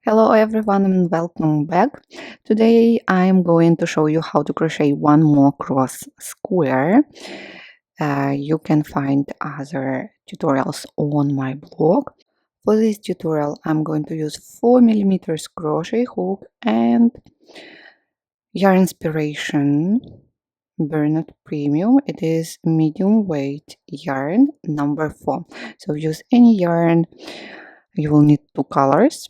Hello everyone and welcome back. Today I am going to show you how to crochet one more cross square. You can find other tutorials on my blog. For this tutorial I'm going to use 4mm crochet hook and yarn inspiration Bernard Premium. It is medium weight yarn number 4. So use any yarn. You will need two colors,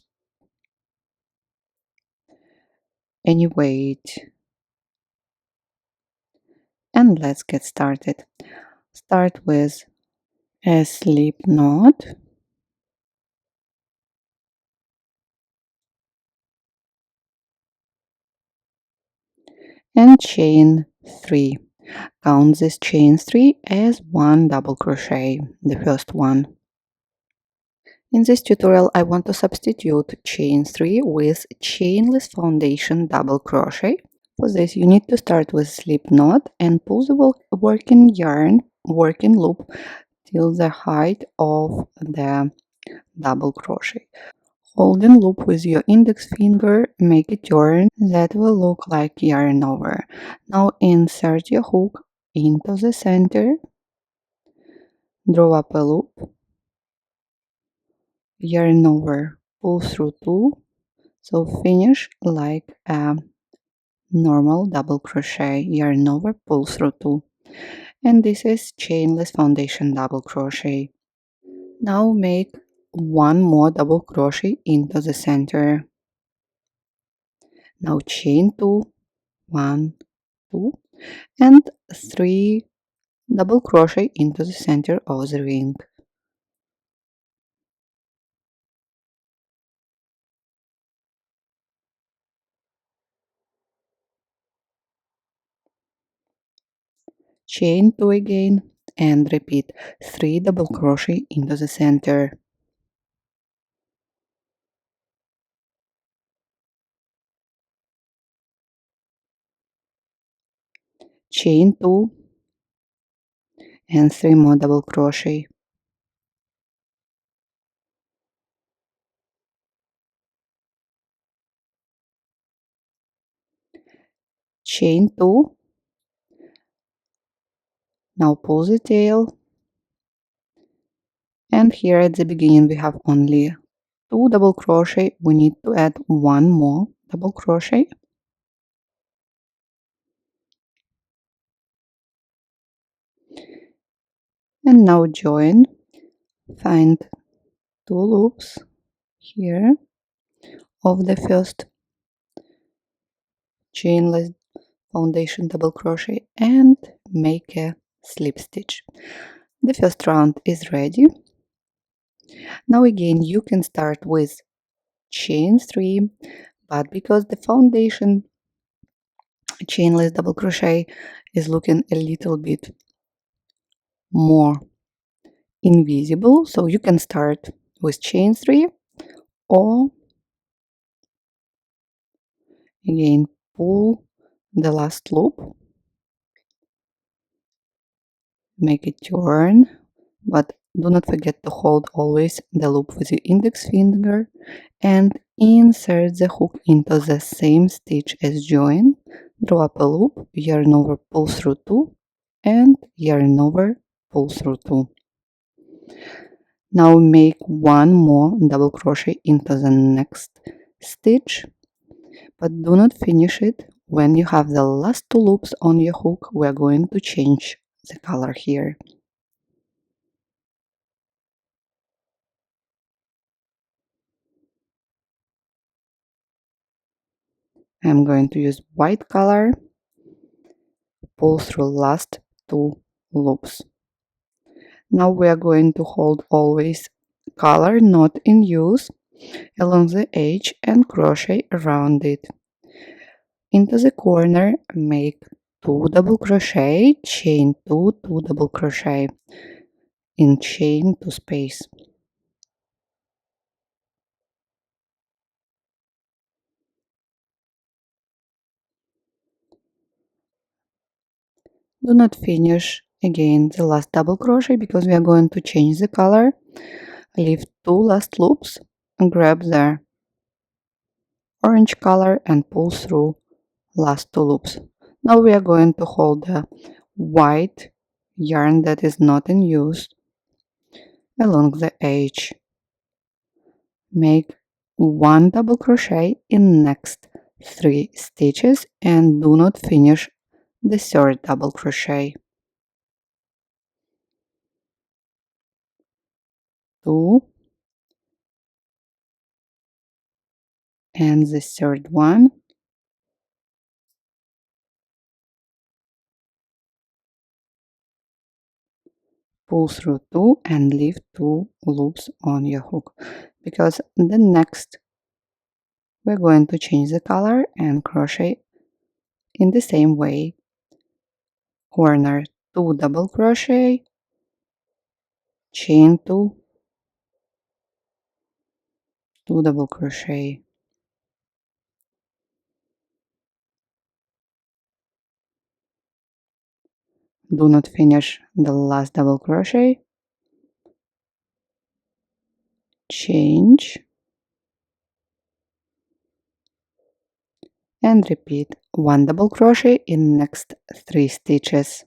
any weight, and let's get started. Start with a slip knot and chain 3. Count this chain 3 as one double crochet, the first one. In this tutorial I want to substitute chain 3 with chainless foundation double crochet. For this you need to start with slip knot and pull the working loop till the height of the double crochet. Holding loop with your index finger, make a turn that will look like yarn over. Now insert your hook into the center, draw up a loop, yarn over, pull through 2, so finish like a normal double crochet, yarn over, pull through 2. And this is chainless foundation double crochet. Now make one more double crochet into the center. Now chain 2, 1, 2, and 3 double crochet into the center of the ring. Chain 2 again and repeat 3 double crochet into the center. Chain 2 and 3 more double crochet. Chain 2. Now pull the tail, and here at the beginning we have only 2 double crochet. We need to add 1 more double crochet. And now join, find 2 loops here of the first chainless foundation double crochet and make a slip stitch. The first round is ready. Now again you can start with chain 3, but because the foundation chainless double crochet is looking a little bit more invisible, so you can start with chain 3 or again pull the last loop, make a turn, but do not forget to hold always the loop with your index finger and insert the hook into the same stitch as join, draw up a loop, yarn over, pull through 2 and yarn over, pull through 2. Now make one more double crochet into the next stitch, but do not finish it. When you have the last 2 loops on your hook, we are going to change the color here. I'm going to use white color, pull through last 2 loops. Now we are going to hold always color not in use along the edge and crochet around it. Into the corner make 2 double crochet, chain 2, 2 double crochet in chain 2 space. Do not finish again the last double crochet because we are going to change the color. Leave 2 last loops and grab there. orange color and pull through last 2 loops. Now we are going to hold the white yarn that is not in use along the edge. Make 1 double crochet in next 3 stitches and do not finish the 3rd double crochet. 2 and the 3rd one, pull through 2 and leave 2 loops on your hook, because the next we're going to change the color and crochet in the same way. Corner 2 double crochet, chain 2, 2 double crochet, do not finish the last double crochet, change and repeat 1 double crochet in next 3 stitches.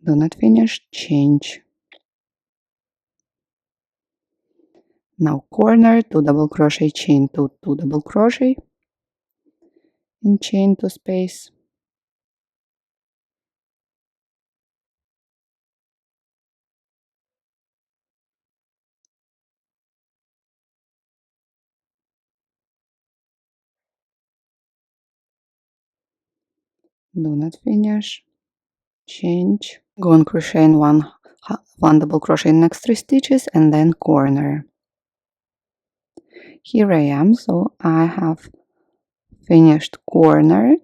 Do not finish, change. Now corner 2 double crochet, chain 2, 2 double crochet and chain 2 space. Do not finish, change. Go on crochet in one double crochet in next 3 stitches and then corner. Here I am, so I have finished corner,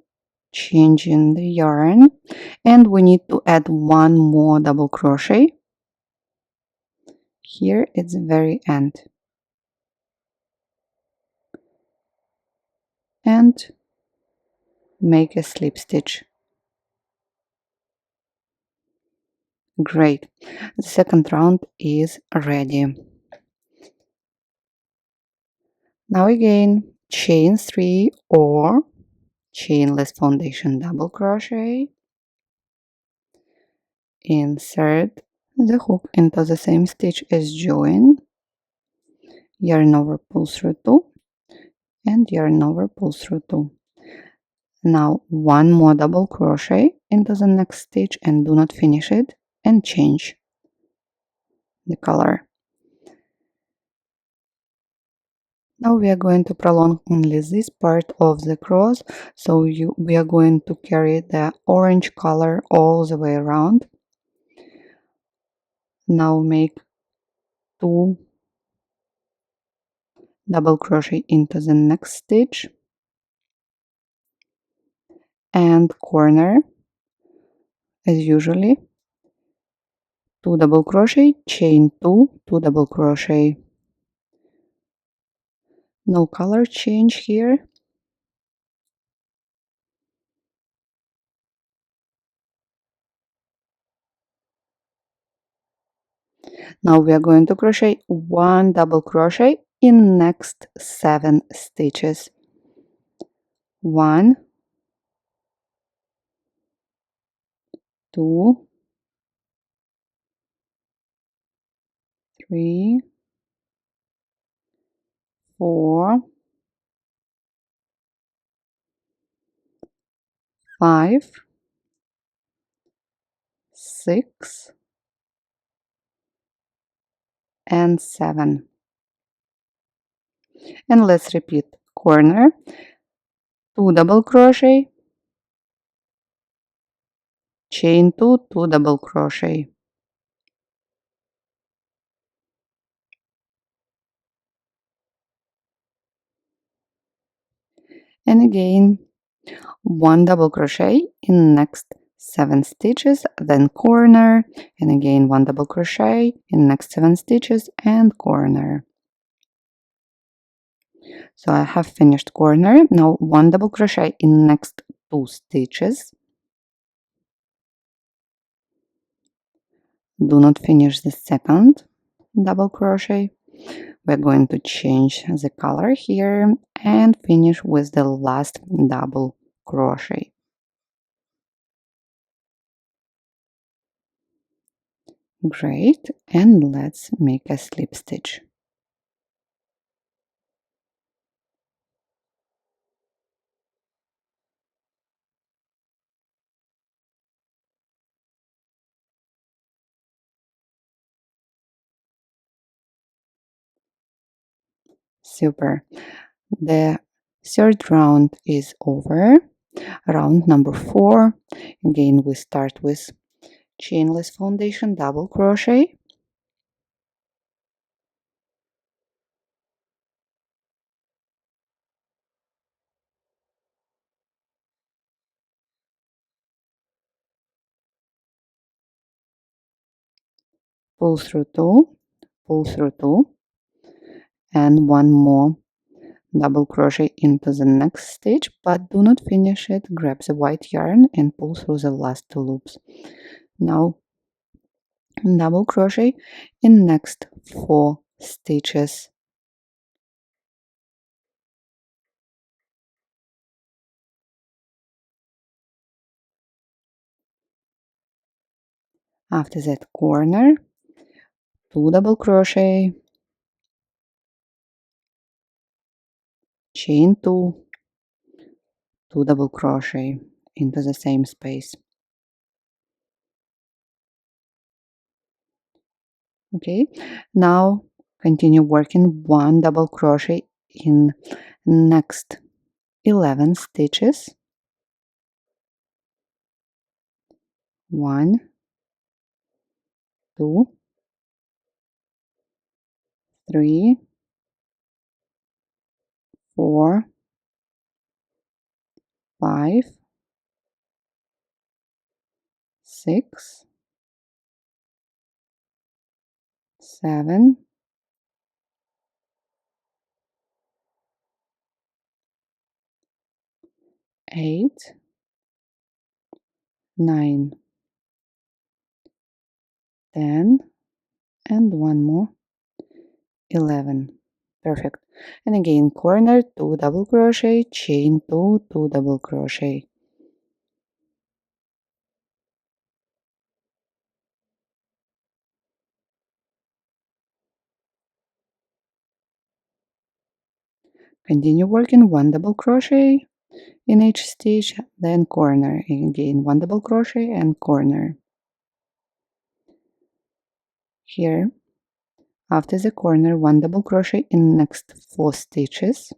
changing the yarn, and we need to add 1 more double crochet here at the very end, and make a slip stitch. Great, the second round is ready. Now again, chain 3 or chainless foundation double crochet, insert the hook into the same stitch as join, yarn over, pull through 2 and yarn over, pull through 2. Now 1 more double crochet into the next stitch and do not finish it, and change the color. Now we are going to prolong only this part of the cross, so we are going to carry the orange color all the way around. Now make 2 double crochet into the next stitch and corner as usually, 2 double crochet, chain 2, 2 double crochet. No color change here. Now we are going to crochet 1 double crochet in next 7 stitches. 1, 2, 3, 4, 5, 6, and 7. And let's repeat. Corner, 2 double crochet, chain 2, 2 double crochet. And again 1 double crochet in next 7 stitches, then corner, and again 1 double crochet in next 7 stitches and corner. So I have finished corner. Now 1 double crochet in next 2 stitches, Do not finish the second double crochet. We're going to change the color here and finish with the last double crochet. Great, and let's make a slip stitch. Super. The third round is over. Round number 4. Again, we start with chainless foundation double crochet. Pull through 2, pull through 2, and one more double crochet into the next stitch, but do not finish it. Grab the white yarn and pull through the last 2 loops. Now double crochet in next 4 stitches. After that corner, 2 double crochet, chain 2, 2 double crochet into the same space. Okay, now continue working 1 double crochet in next 11 stitches. 1, 2, 3, 4, 5, 6, 7, 8, 9, 10, and one more, 11. Perfect. And again, corner 2 double crochet, chain 2, 2 double crochet. Continue working 1 double crochet in each stitch, then corner. Again, 1 double crochet and corner. Here, after the corner, 1 double crochet in next 4 stitches.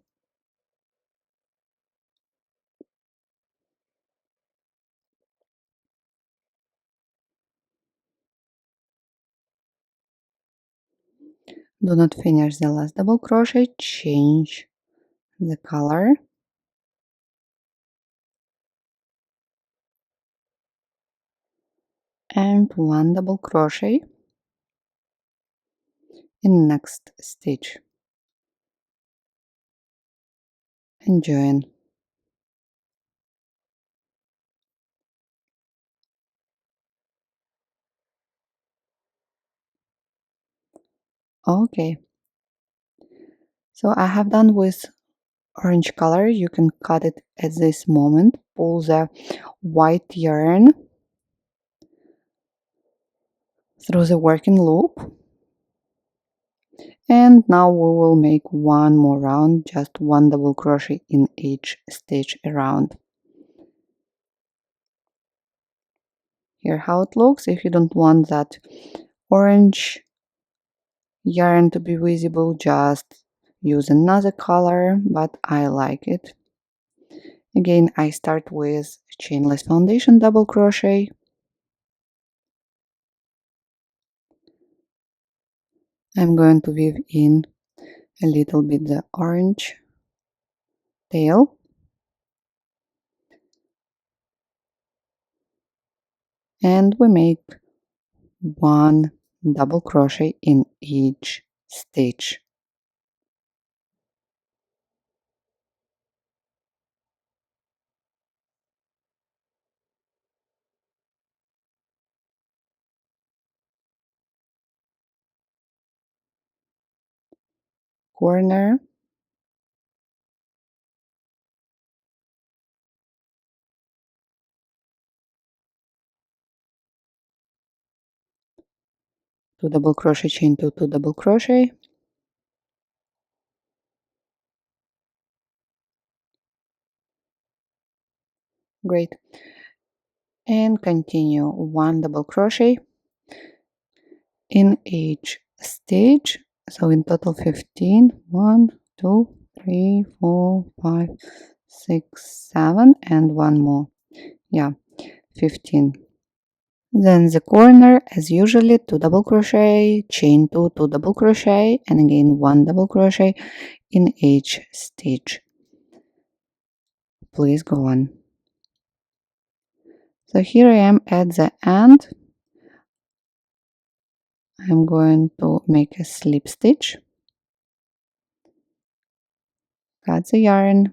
Do not finish the last double crochet, change the color. And 1 double crochet in next stitch and join. Okay, so I have done with orange color. You can cut it at this moment. Pull the white yarn through the working loop, and now we will make one more round, just 1 double crochet in each stitch around. Here how it looks. If you don't want that orange yarn to be visible, just use another color, but I like it. Again, I start with chainless foundation double crochet, I'm going to weave in a little bit the orange tail, and we make 1 double crochet in each stitch. corner, two double crochet, chain two, two double crochet, great, and continue one double crochet in each stage, so in total 15, 1, 2, 3, 4, 5, 6, 7, and one more, yeah, 15. Then the corner, as usually, two double crochet, chain two, two double crochet, and again one double crochet in each stitch. Please go on. So here I am at the end. I'm going to make a slip stitch, cut the yarn,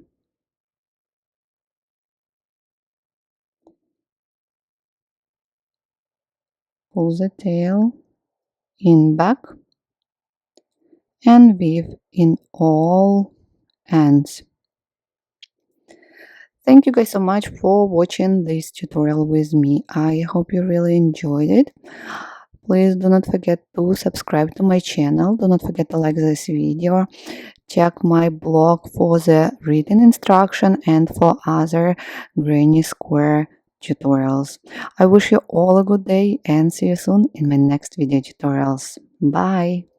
pull the tail in back, and weave in all ends. Thank you guys so much for watching this tutorial with me. I hope you really enjoyed it. Please do not forget to subscribe to my channel. Do not forget to like this video. Check my blog for the written instruction and for other granny square tutorials. I wish you all a good day and see you soon in my next video tutorials. Bye!